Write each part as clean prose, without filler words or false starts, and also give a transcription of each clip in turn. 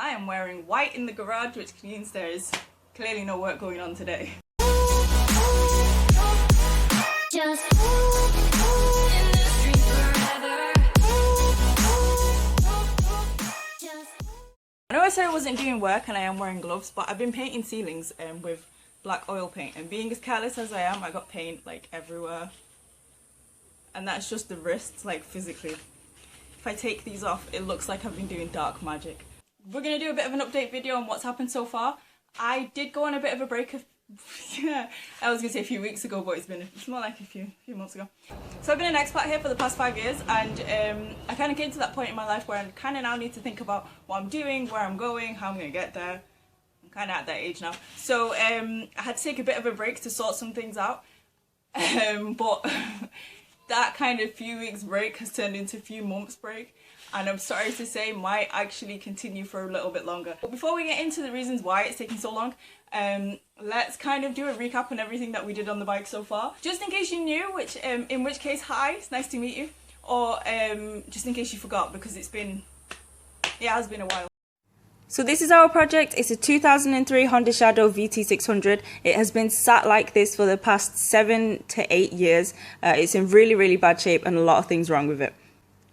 I am wearing white in the garage, which means there is clearly no work going on today. I know I said I wasn't doing work and I am wearing gloves, but I've been painting ceilings with black oil paint, and being as careless as I am, I got paint like everywhere, and that's just the wrists, like physically. If I take these off, it looks like I've been doing dark magic. We're gonna do a bit of an update video on what's happened so far. I did go on a bit of a break of yeah, I was gonna say a few weeks ago, but it's more like a few months ago. So I've been an expat here for the past 5 years, and I kind of came to that point in my life where I kind of now need to think about what I'm doing, where I'm going, how I'm gonna get there. I'm kind of at that age now, so I had to take a bit of a break to sort some things out, but that kind of few weeks break has turned into a few months break, and I'm sorry to say might actually continue for a little bit longer. But before we get into the reasons why it's taking so long, let's kind of do a recap on everything that we did on the bike so far. Just in case you knew, in which case, hi, it's nice to meet you. Or just in case you forgot, because it has been a while. So this is our project. It's a 2003 Honda Shadow VT600. It has been sat like this for the past 7 to 8 years. It's in really, really bad shape and a lot of things wrong with it.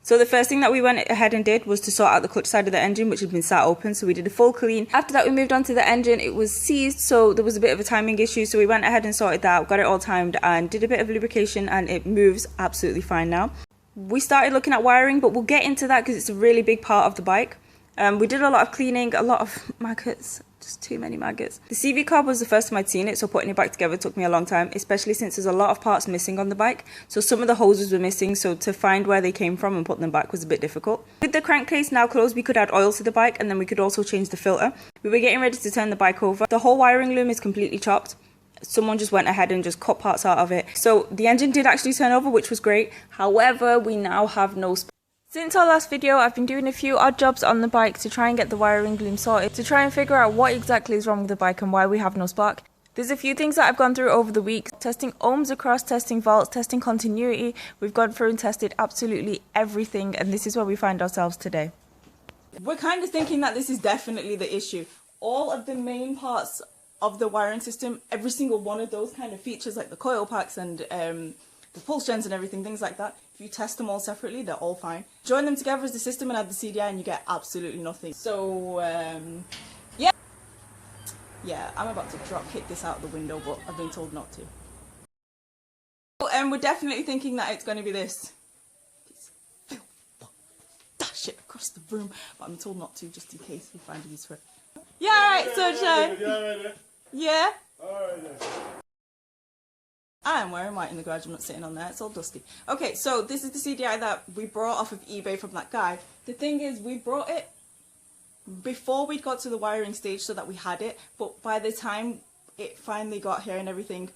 So the first thing that we went ahead and did was to sort out the clutch side of the engine, which had been sat open, so we did a full clean. After that we moved on to the engine. It was seized, so there was a bit of a timing issue, so we went ahead and sorted that out, got it all timed and did a bit of lubrication, and it moves absolutely fine now. We started looking at wiring, but we'll get into that because it's a really big part of the bike. We did a lot of cleaning, a lot of maggots, just too many maggots. The CV carb was the first time I'd seen it, so putting it back together took me a long time, especially since there's a lot of parts missing on the bike. So some of the hoses were missing, so to find where they came from and put them back was a bit difficult. With the crankcase now closed, we could add oil to the bike, and then we could also change the filter. We were getting ready to turn the bike over. The whole wiring loom is completely chopped. Someone just went ahead and just cut parts out of it. So the engine did actually turn over, which was great. However, we now have no space. Since our last video, I've been doing a few odd jobs on the bike to try and get the wiring loom sorted, to try and figure out what exactly is wrong with the bike and why we have no spark. There's a few things that I've gone through over the week, testing ohms across, testing volts, testing continuity. We've gone through and tested absolutely everything, and this is where we find ourselves today. We're kind of thinking that this is definitely the issue. All of the main parts of the wiring system, every single one of those kind of features, like the coil packs and the pulse gens and everything, things like that, if you test them all separately, they're all fine. Join them together as the system and add the CDI and you get absolutely nothing. So, yeah, I'm about to drop kick this out the window, but I've been told not to. And we're definitely thinking that it's going to be this. Dash it across the room, but I'm told not to, just in case we find a use for it. Yeah, alright, sunshine. Yeah? Alright then. I am wearing white in the garage, I'm not sitting on there, it's all dusty. Okay, so this is the CDI that we brought off of eBay from that guy. The thing is, we brought it before we got to the wiring stage so that we had it, but by the time it finally got here and everything,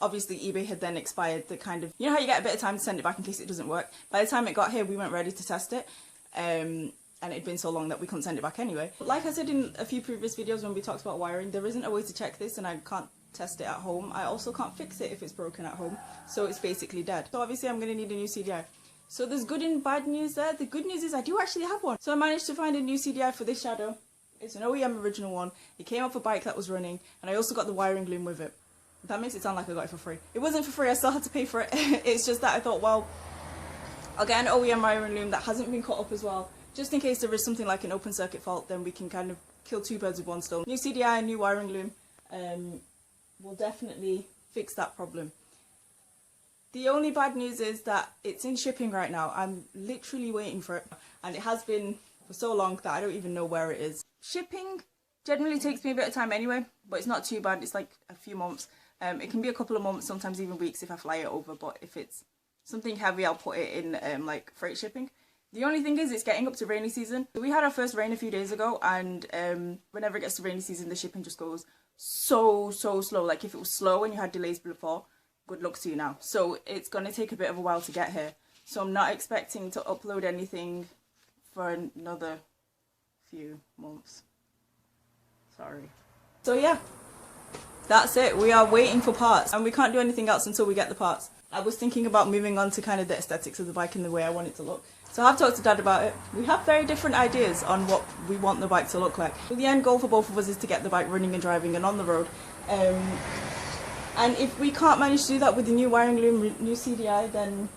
obviously eBay had then expired the kind of, you know how you get a bit of time to send it back in case it doesn't work? By the time it got here, we weren't ready to test it, and it'd been so long that we couldn't send it back anyway. But like I said in a few previous videos when we talked about wiring, there isn't a way to check this, and I can't test it at home. I also can't fix it if it's broken at home, so it's basically dead. So obviously I'm going to need a new CDI. So there's good and bad news there. The good news is I do actually have one. So I managed to find a new CDI for this Shadow. It's an OEM original one. It came off a bike that was running, and I also got the wiring loom with it. That makes it sound like I got it for free. It wasn't for free, I still had to pay for it. It's just that I thought, well, I'll get an OEM wiring loom that hasn't been cut up as well, just in case there is something like an open circuit fault, then we can kind of kill two birds with one stone. New CDI and new wiring loom will definitely fix that problem. The only bad news is that it's in shipping right now. I'm literally waiting for it, and it has been for so long that I don't even know where it is. Shipping generally takes me a bit of time anyway, but it's not too bad. It's like a few months. It can be a couple of months, sometimes even weeks if I fly it over, but if it's something heavy, I'll put it in like freight shipping. The only thing is it's getting up to rainy season. We had our first rain a few days ago, and whenever it gets to rainy season, the shipping just goes so slow. Like if it was slow and you had delays before, good luck to you now. So it's going to take a bit of a while to get here. So I'm not expecting to upload anything for another few months. Sorry. So yeah, that's it. We are waiting for parts, and we can't do anything else until we get the parts. I was thinking about moving on to kind of the aesthetics of the bike and the way I want it to look. So I've talked to Dad about it. We have very different ideas on what we want the bike to look like. But the end goal for both of us is to get the bike running and driving and on the road. And if we can't manage to do that with the new wiring loom, new CDI, then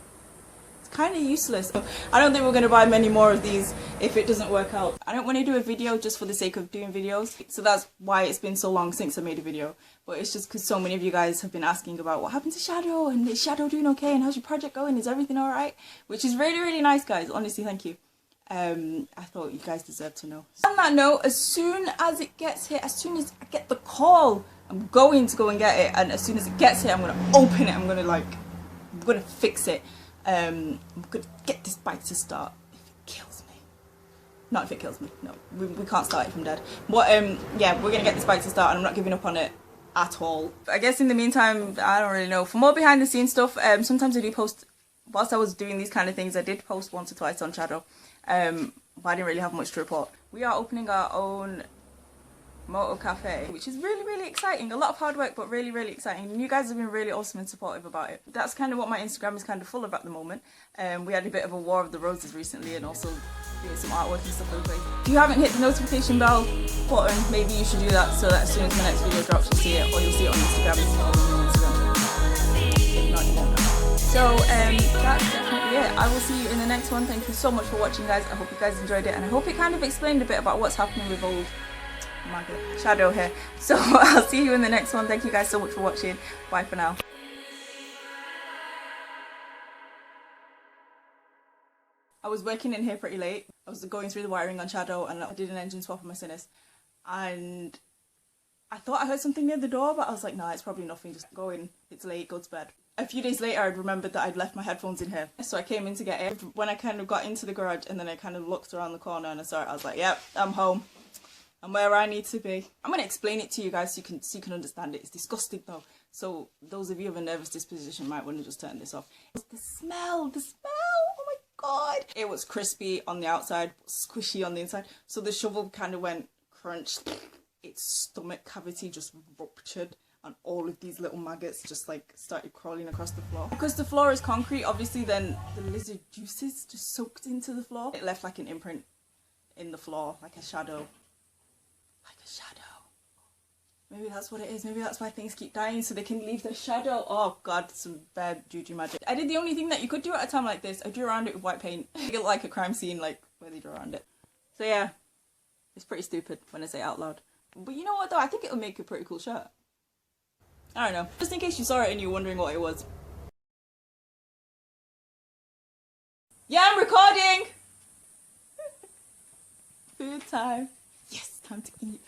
it's kind of useless. I don't think we're going to buy many more of these if it doesn't work out. I don't want to do a video just for the sake of doing videos. So that's why it's been so long since I made a video. But it's just because so many of you guys have been asking about what happened to Shadow, and is Shadow doing okay, and how's your project going, is everything alright? Which is really, really nice, guys. Honestly, thank you. I thought you guys deserved to know. On that note, as soon as it gets here, as soon as I get the call, I'm going to go and get it, and as soon as it gets here, I'm going to open it, I'm going to fix it. I'm going to get this bike to start if it kills me. Not if it kills me, no, we can't start it from dead. But yeah, we're going to get this bike to start, and I'm not giving up on it at all. I guess in the meantime, I don't really know. For more behind the scenes stuff, sometimes I do post, whilst I was doing these kind of things, I did post once or twice on Shadow. But I didn't really have much to report. We are opening our own motor cafe, which is really, really exciting. A lot of hard work, but really, really exciting. And you guys have been really awesome and supportive about it. That's kind of what my Instagram is kind of full of at the moment. We had a bit of a war of the roses recently, and also doing some artwork and stuff over there. If you haven't hit the notification bell button, maybe you should do that, so that as soon as my next video drops, you'll see it, or you'll see it on Instagram. If not, you won't know. So that's definitely it. I will see you in the next one. Thank you so much for watching, guys. I hope you guys enjoyed it, and I hope it kind of explained a bit about what's happening with old Shadow here. So I'll see you in the next one. Thank you guys so much for watching. Bye for now. I was working in here pretty late. I was going through the wiring on Shadow, and I did an engine swap on my Sinus, and I thought I heard something near the door, but I was like, nah, it's probably nothing, just go in, it's late, go to bed. A few days later, I'd remembered that I'd left my headphones in here, so I came in to get it. When I kind of got into the garage, and then I kind of looked around the corner and I saw it, I was like, yep, I'm home. I'm where I need to be. I'm going to explain it to you guys so you can understand it. It's disgusting though, so those of you of a nervous disposition might want to just turn this off. The smell, oh my god. It was crispy on the outside, squishy on the inside, so the shovel kind of went crunch. Its stomach cavity just ruptured, and all of these little maggots just like started crawling across the floor. Because the floor is concrete, obviously, then the lizard juices just soaked into the floor. It left like an imprint in the floor, like a shadow. Like a shadow. Maybe that's what it is. Maybe that's why things keep dying, so they can leave their shadow. Oh god, some bad juju magic. I did the only thing that you could do at a time like this. I drew around it with white paint. It looked like a crime scene, like where they draw around it. So yeah, it's pretty stupid when I say it out loud. But you know what though? I think it'll make a pretty cool shirt. I don't know. Just in case you saw it and you're wondering what it was. Yeah, I'm recording! Food time. Yes, time to eat.